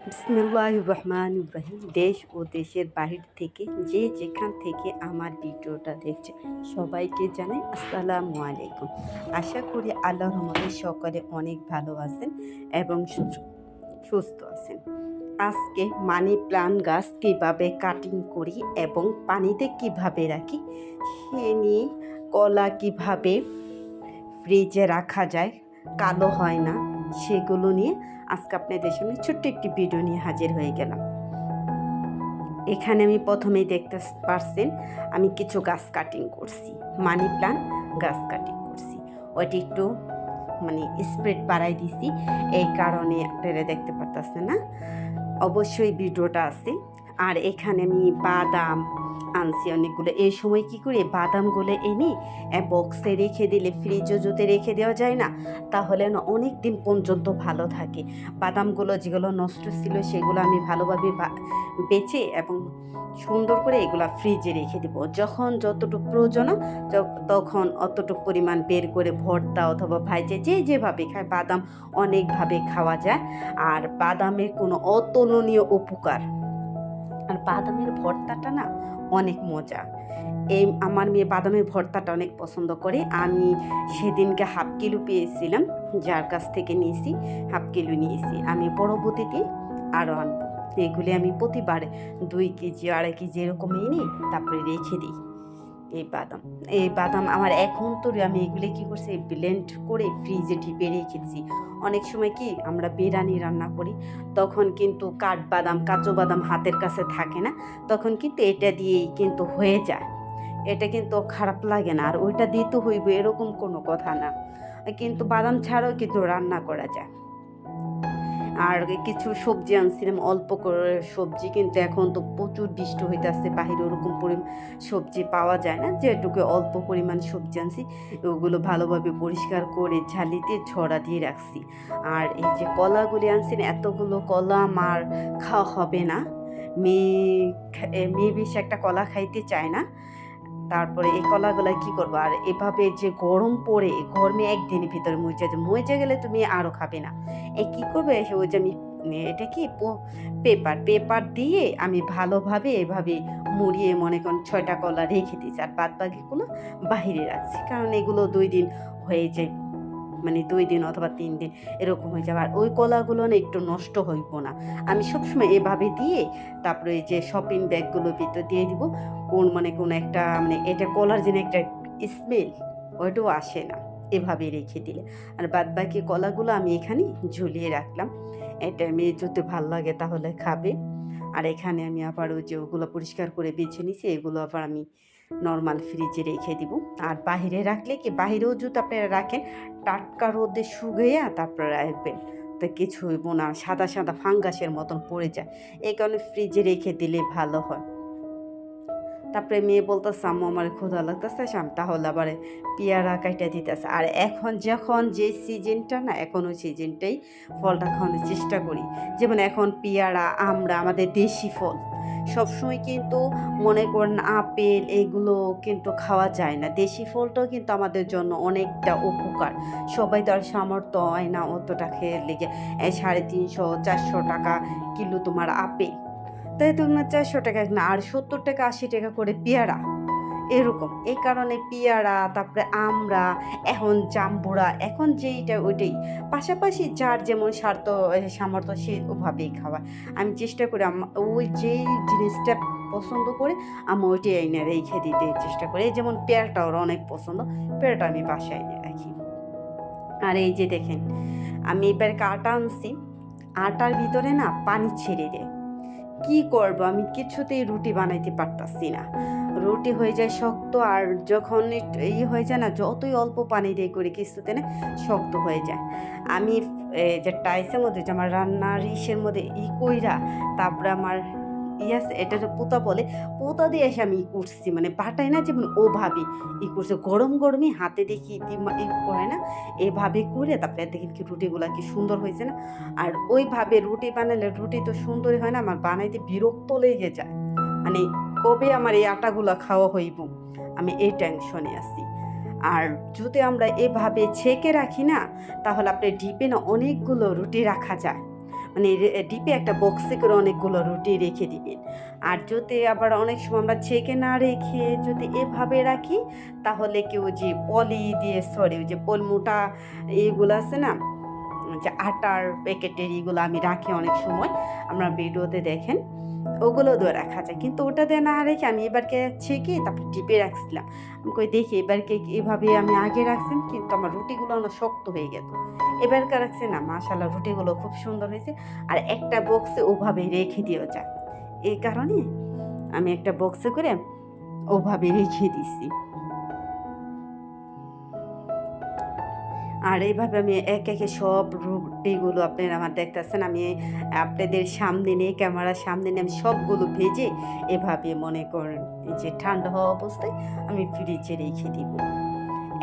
বিসমিল্লাহির রহমানির রহিম। দেশ ও দেশের বাহির থেকে যে যেখান থেকে আমার ভিডিওটা দেখছে সবাইকে জানাই আসসালামু আলাইকুম। আশা করি আল্লাহর রহমতে সকলে অনেক ভালো আছেন এবং সুস্থ আছেন। আজকে মানি প্লান্ট গাছ কীভাবে কাটিং করি এবং পানিতে কিভাবে রাখি সে নিয়ে, কলা কিভাবে ফ্রিজে রাখা যায় কালো হয় না সেগুলো নিয়ে আজকে আপনাদের সামনে ছোট্ট একটি ভিডিও নিয়ে হাজির হয়ে গেলাম। এখানে আমি প্রথমেই দেখতে পারছেন আমি কিছু গাছ কাটিং করছি, মানি প্লান্ট গাছ কাটিং করছি। ওইটি একটু স্প্রেড বাড়াই দিছি, এই কারণে আপনারা দেখতে পারতেছেন না। অবশ্যই ভিডিওটা আছে। আর এখানে আমি বাদাম আনছি অনেকগুলো। এই সময় কি করি, বাদামগুলো এনে বক্সে রেখে দিলে, ফ্রিজে যদি রেখে দেওয়া যায় না, তাহলে না অনেক দিন পর্যন্ত ভালো থাকে। বাদামগুলো যেগুলো নষ্ট ছিল সেগুলো আমি ভালোভাবে বেচে এবং সুন্দর করে এগুলো ফ্রিজে রেখে দেবো। যখন যতটুকু প্রয়োজন তখন অতটুকু পরিমাণ বের করে ভর্তা অথবা ভাইজে যে যেভাবে খায়, বাদাম অনেকভাবে খাওয়া যায়। আর বাদামের কোনো অতুলনীয় উপকার, আর বাদামের ভর্তাটা না অনেক মজা। আমার মেয়ে বাদামের ভর্তাটা অনেক পছন্দ করে। আমি সেদিনকে হাফ কিলো পেয়েছিলাম, যার কাছ থেকে নিয়েছি হাফ কিলো নিয়েছি। আমি পরবর্তীতে আরও আনবো। এগুলি আমি প্রতিবার 2 কেজি 2.5 কেজি এরকম এনে তারপরে রেখে দিই। এই বাদাম আমার এখন তো আমি এগুলি কী করছি, ব্লেন্ড করে ফ্রিজে ঢিপে রেখেছি। অনেক সময় কি আমরা বিরিয়ানি রান্না করি, তখন কিন্তু কাজু বাদাম হাতের কাছে থাকে না, তখন কিন্তু এটা দিয়েই কিন্তু হয়ে যায়। এটা কিন্তু খারাপ লাগে না, আর ওইটা দিতে হইবে এরকম কোনো কথা না। কিন্তু বাদাম ছাড়াও কিন্তু রান্না করা যায়। আর কিছু সবজি আনছিলাম, অল্প করে সবজি, কিন্তু এখন তো প্রচুর বৃষ্টি হইতেছে, বাহিরে ওরকম সবজি পাওয়া যায় না। যেটুকু অল্প পরিমাণ সবজি আনছি ওগুলো ভালোভাবে পরিষ্কার করে ঝালিতে ছড়া দিয়ে রাখছি। আর এই যে কলাগুলি আনছি, এতগুলো কলা আমার খাওয়া হবে না। মেয়ে বেশি একটা কলা খাইতে চায় না। তারপরে এই কলাগুলা কি করবো, আর এভাবে যে গরম পড়ে, গরমে একদিনের ভিতরে মজে গেলে তুমি আরও খাবে না। কি করবে, ওই যে আমি এটা কি পেপার দিয়ে আমি ভালোভাবে এভাবে মুড়িয়ে মনে করেন 6টা কলা রেখে দিয়েছি, আর বাদ বাকিগুলো বাহিরে রাখছি, কারণ এগুলো 2 দিন হয়ে যায়, 2 দিন অথবা 3 দিন এরকম হয়ে যাবে। আর ওই কলাগুলো না একটু নষ্ট হইব না। আমি সবসময় এভাবে দিয়ে তারপরে এই যে শপিং ব্যাগগুলোর ভিতর দিয়ে দিব। কোন একটা এটা কলার যেন একটা স্মেল ওইটাও আসে না এভাবে রেখে দিলে। আর বাদ বাকি কলাগুলো আমি এখানে ঝুলিয়ে রাখলাম। এটা মেয়ে যদি ভাল লাগে তাহলে খাবে। আর এখানে আমি আবার ওই যে ওগুলো পরিষ্কার করে বেছে নিছি, এগুলো আবার আমি নর্মাল ফ্রিজে রেখে দিব। আর বাহিরে রাখলে কি, বাহিরেও যদি আপনারা রাখেন টাটকা রোদে শুকিয়ে তারপরে রাখবেন, তো কিছু হইব না, সাদা সাদা ফাঙ্গাসের মতন পড়ে যায়। এই কারণে ফ্রিজে রেখে দিলে ভালো হয়। তারপরে মেয়ে বলতেছে আম্মু আমার ক্ষুধা লাগতেছে, তাহলে আবার পেয়ারা কাইটা দিতেছে। আর এখন যখন যে সিজনটা না, এখন ওই সিজনটাই ফলটা খাওয়ানোর চেষ্টা করি। যেমন এখন পেয়ারা, আমরা আমাদের দেশি ফল সবসময় কিন্তু মনে করেন আপেল এগুলো কিন্তু খাওয়া যায় না। দেশি ফলটাও কিন্তু আমাদের জন্য অনেকটা উপকার। সবাই তো আর সামর্থ্য হয় না অতটা খেয়ে লেগে 350-400 টাকা কিলো তোমার আপেল, তাই তোমার 400 টাকা না, আর 70 টাকা 80 টাকা করে পেয়ারা এরকম। এই কারণে পেয়ারা, তারপরে আমরা এখন জাম্বুরা, এখন যেইটা ওইটাই, পাশাপাশি যার যেমন সামর্থ্য সে ওভাবেই খাওয়া। আমি চেষ্টা করি ওই যেই জিনিসটা পছন্দ করে আমি ওইটাই এনে রেখে দিতে চেষ্টা করি। যেমন পেয়ারাটা ওর অনেক পছন্দ, পেয়ারাটা আমি বাসায় এনে রাখি। আর এই যে দেখেন আমি এবার আটা আনছি, আটার ভিতরে না পানি ছেড়ে দেয়। কি করব, আমি কিছুতেই রুটি বানাইতে পারতাছি না, রুটি হয়ে যায় শক্ত। আর যখন হয়ে যায় না, যতই অল্প পানি দিয়ে করি কিছুতে না শক্ত হয়ে যায়। আমি যে টাইসের মধ্যে যে আমার রান্নার মধ্যে কইরা, তারপরে আমার আছে এটা পোতা বলে, পোতা দিয়ে এসে আমি করছি, বাটাই না যেমন ওভাবে করছে, গরম গরমই হাতে দেখি করে না, এভাবে করে তারপরে দেখেন কি রুটিগুলা কি সুন্দর হয়েছে না। আর ওইভাবে রুটি বানালে রুটি তো সুন্দরই হয় না, আমার বানাইতে বিরক্ত লেগে যায়। কবে আমার এই আটাগুলা খাওয়া হইব, আমি এই টেনশনে আছি। আর যদি আমরা এভাবে ছেঁকে রাখি না, তাহলে আপনার ডিপে না অনেকগুলো রুটি রাখা যায়। মানে ডিপে একটা বক্সে করে অনেকগুলো রুটি রেখে দিবেন। আর যদি আবার অনেক সময় আমরা ছেঁকে না রেখে যদি এভাবে রাখি, তাহলে কি ওই যে পলি দিয়ে ওই যে মোটা এগুলো আছে না? যে আটার প্যাকেটের এগুলো আমি রাখি অনেক সময়, আপনার ভিডিওতে দেখেন। ওগুলো দিয়ে রাখা যায়। কিন্তু ওটা দিয়ে না রেখে আমি এবারকে ছেঁকে তারপর ডিপে রাখছিলাম। আমি কই দেখি এবারকে এভাবে আমি আগে রাখছিলাম কিন্তু আমার রুটিগুলো না শক্ত হয়ে গেল। এবারকে রাখছি না মাশাআল্লাহ রুটিগুলো খুব সুন্দর হয়েছে। আর একটা বক্সে ওভাবে রেখে দেওয়া যায়। এই কারণে আমি একটা বক্সে করে ওভাবে রেখে দিছি। আর এইভাবে আমি একে সব রুটিগুলো আপনারা আমার দেখতেছেন, আমি আপনাদের সামনে নিয়ে ক্যামেরার সামনে নিয়ে আমি সবগুলো ভেজে এভাবে মনে করেন এই যে ঠান্ডা হওয়া অবস্থায় আমি ফ্রিজে রেখে দিব।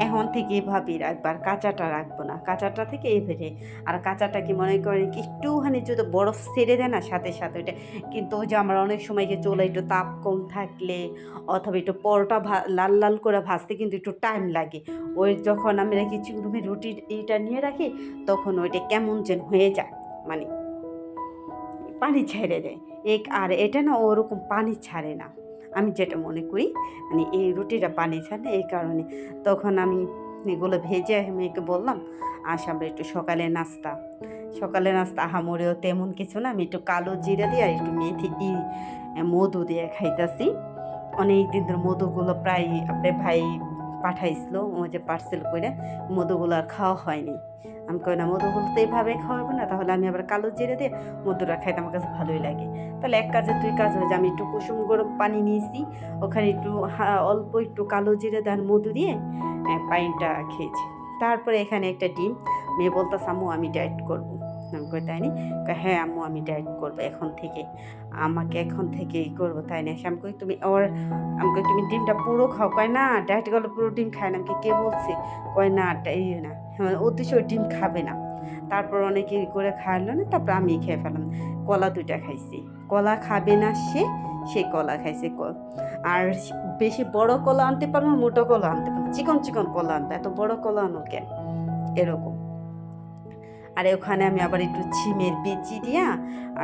এখন থেকে এভাবেই রাখবো, আর কাঁচাটা রাখবো না। কাঁচাটা থেকে এভাবে, আর কাঁচাটা কি মনে করেন কি একটুখানি যদি বরফ ছেড়ে দেয় না সাথে সাথে ওইটা, কিন্তু ওই যে আমার অনেক সময় যে চুলায় একটু তাপ কম থাকলে অথবা একটু পরোটা লাল লাল করে ভাজতে কিন্তু একটু টাইম লাগে। ওই যখন আমি রাখি রুমে রুটির এইটা নিয়ে রাখি, তখন ওইটা কেমন যেন হয়ে যায়, মানে পানি ছেড়ে দেয়। আর এটা না ওরকম পানি ছাড়ে না, আমি যেটা মনে করি, মানে এই রুটিটা পানি ছাড়ে এই কারণে। তখন আমি এগুলো ভেজে মেয়েকে বললাম, আমরা একটু সকালে নাস্তা আহামরিও তেমন কিছু না, আমি একটু কালো জিরা দিয়ে আর একটু মেথি মধু দিয়ে খাইতাছি। অনেক দিন ধরে মধুগুলো প্রায় আপনার ভাই পাঠাইছিল, ও যে পার্সেল করে, মধুগুলো আর খাওয়া হয়নি। আমি কই না মধুগুলো তো এইভাবে খাওয়াবো না, তাহলে আমি আবার কালো জিরে দিয়ে মধুটা খাইতে আমার কাছে ভালোই লাগে। তাহলে এক কাজে দুই কাজ হয়ে যায়। আমি একটু কুসুম গরম পানি নিয়েছি, ওখানে একটু অল্প একটু কালো জিরে দিয়ে মধু দিয়ে পানিটা খেয়েছি। তারপরে এখানে একটা ডিম, মেয়ে বলতেছে আম্মু আমি ডায়েট করবো। আমি কই তাই নি? হ্যাঁ আম্মু আমি ডায়েট করবো এখন থেকে, আমাকে এখন থেকেই করবো তাই না? আমি কই তুমি ডিমটা পুরো খাও। কয় না ডায়েট করলে পুরো ডিম খায় না। আমাকে কে বলছে? কয় না না উদ্দেশ্য ওই ডিম খাবে না। তারপর অনেকে করে খাওয়ালো না, তারপর আমি খেয়ে ফেলাম। কলা 2টা খাইছি। কলা খাবে না সে কলা খাইছে। আর বেশি বড় কলা আনতে পারবো না, মোটা কলা আনতে পারবো, চিকন কলা আনতে, এত বড় কলা আনো কেন? এরকম। আর ওখানে আমি আবার একটু ছিমের বিচি দিয়া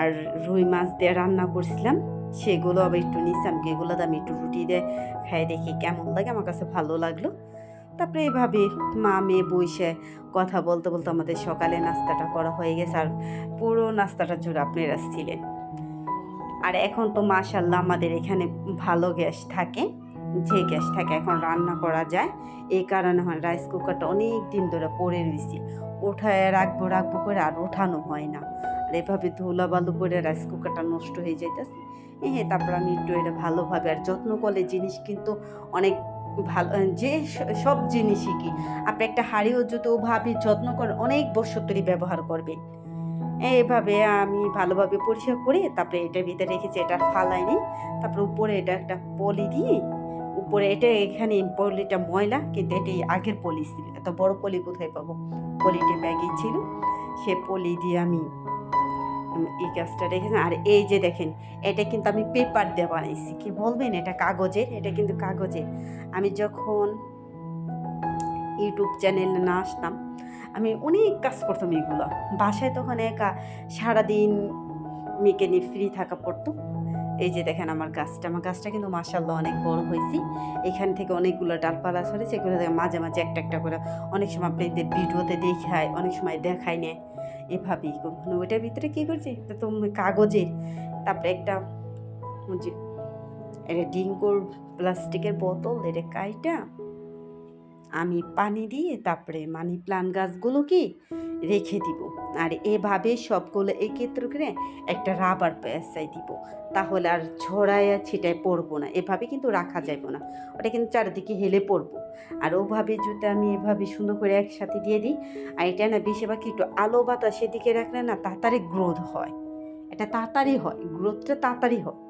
আর রুই মাছ দিয়ে রান্না করছিলাম, সেগুলো আবার একটু নিচ্ছিলাম। এগুলো আমি একটু রুটি দিয়ে খাই দেখি কেমন লাগে, আমার কাছে ভালো লাগলো। তারপরে এভাবে মা মেয়ে বসে কথা বলতে বলতে আমাদের সকালে নাস্তাটা করা হয়ে গেছে। আর পুরো নাস্তাটা জুড়ে আপনারা ছিলেন। আর এখন তো মাশাআল্লাহ আমাদের এখানে ভালো গ্যাস থাকে, যে গ্যাস থাকে এখন রান্না করা যায়। এই কারণে হয় রাইস কুকারটা অনেক দিন ধরে পড়ে রয়েছি, উঠায় রাখবো করে আর ওঠানো হয় না। আর এভাবে ধুলাবালু করে রাইস কুকারটা নষ্ট হয়ে যাইতেছে। তারপর আমি একটু এটা ভালোভাবে আর যত্ন করলে জিনিস কিন্তু অনেক ভালো, যে সব জিনিসই কি আপনি একটা হাঁড়িও যদি ওভাবে যত্ন করেন অনেক বছর ধরে ব্যবহার করবেন। এইভাবে আমি ভালোভাবে পরিষ্কার করে তারপরে এটার ভিতরে রেখেছি, এটা ফালাইনি। তারপরে উপরে এটা একটা পলি দিয়ে, উপরে এটা এখানে পলিটা ময়লা, কিন্তু এটি আগের পলি ছিল, এত বড় পলি কোথায় পাবো? পলিটি ব্যাগেই ছিল, সে পলি দিয়ে আমি এই গাছটা রেখেছি। আর এই যে দেখেন, এটা কিন্তু আমি পেপার দিয়ে বানাইছি, কি বলবেন, এটা কাগজের, এটা কিন্তু কাগজের। আমি যখন ইউটিউব চ্যানেলে না আসতাম, আমি অনেক কাজ করতাম এগুলো বাসায়, তখন একা সারাদিন মেয়েকে নিয়ে ফ্রি থাকা পড়তো। এই যে দেখেন আমার গাছটা কিন্তু মাশাআল্লাহ অনেক বড় হয়েছে। এখান থেকে অনেকগুলো ডালপালা ছড়েছে, এগুলো মাঝে মাঝে একটা করে অনেক সময় আপনাদের ভিডিওতে দেখায়, অনেক সময় দেখায় নেয়। এভাবেই মানে ওইটার ভিতরে কী করছি, তো কাগজের, তারপরে একটা যে এটা ডিঙ্কোর প্লাস্টিকের বোতল, এটা কাইটা আমি পানি দিয়ে তারপরে মানি প্লান্ট গাছগুলোকে রেখে দিব। আর এভাবে সবগুলো একত্র করে একটা রাবার পেঁচাই দিব, তাহলে আর ছড়ায় ছিটায় পড়বো না। এভাবে কিন্তু রাখা যাবে না, ওটা কিন্তু চারিদিকে হেলে পড়বো। আর ওভাবে যদি আমি এভাবে সুন্দর করে একসাথে দিয়ে দিই, আর এটা না বেশিরভাগ একটু আলো বাতাস সেদিকে রাখলে না তাড়াতাড়ি গ্রোথ হয়, এটা তাড়াতাড়ি হয়, গ্রোথটা তাড়াতাড়ি হয়।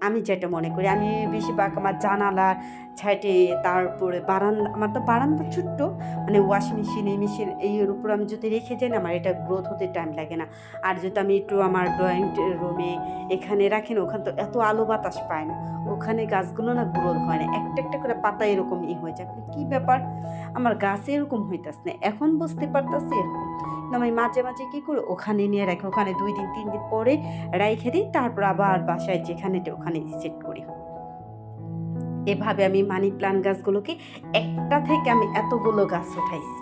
আমি যেটা মনে করি, আমি বেশিরভাগ আমার জানালার ছাইটে তারপরে বারান্দা, আমার তো বারান্দা ছোট্ট, মানে ওয়াশিং মেশিন এই মেশিন এর উপর আমি যদি রেখে যাই না, আমার এটা গ্রোথ হতে টাইম লাগে না। আর যদি আমি একটু আমার ড্রয়িং রুমে এখানে রাখি না, ওখানে তো এত আলো বাতাস পায় না, ওখানে গাছগুলো না গ্রোথ হয় না, একটা একটা করে পাতা এরকম হয়ে যায়। কি ব্যাপার, আমার গাছে এরকম হইতাছে না, এখন বুঝতে পারতাছি এরকম। কিন্তু আমি মাঝে মাঝে কি করি, ওখানে নিয়ে রাখি, ওখানে 2 দিন 3 দিন পরে রাইখে দিই, তারপর আবার বাসায় যেখানে ওখানে সেট করি। এভাবে আমি মানি প্লান্ট গাছগুলোকে একটা থেকে আমি এতগুলো গাছ উঠাইছি।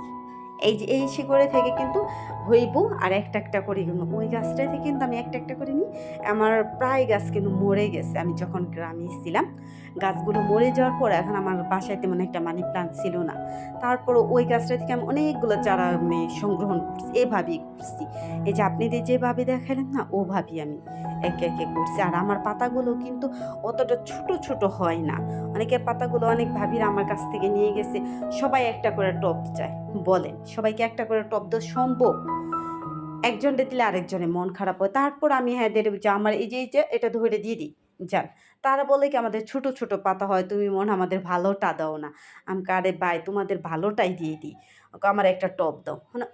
এই যে এই শিকড়ে থেকে কিন্তু হইব, আর একটা একটা করে ওই গাছটা থেকে কিন্তু আমি একটা একটা করে নিই। আমার প্রায় গাছ কিন্তু মরে গেছে, আমি যখন গ্রামে ছিলাম গাছগুলো মরে যাওয়ার পর এখন আমার বাসায় তেমন একটা মানি প্লান্ট ছিল না। তারপর ওই গাছটা থেকে আমি অনেকগুলো চারা মানে সংগ্রহণ করছি, এভাবেই করছি। এই যে আপনি যেভাবে দেখালেন না, ওভাবেই আমি একে একে করছি। আর আমার পাতাগুলো কিন্তু অতটা ছোট ছোট হয় না। অনেকের পাতাগুলো অনেক ভাবিরা আমার কাছ থেকে নিয়ে গেছে, সবাই একটা করে টব চায়। বলেন সবাইকে একটা করে টব দেওয়া সম্ভব? একজনরে দিলে আরেকজনের মন খারাপ হয়। তারপর আমি হ্যাঁ দের যে আমার এই যে এটা ধরে দিয়ে দিই, যান। তারা বলে কি আমাদের ছোট ছোট পাতা হয়, তুমি মনে হয় আমাদের ভালোটা দাও না। আমি কই আরে ভাই তোমাদের ভালোটাই দিয়ে দিই। আমার একটা টব দাও। মানে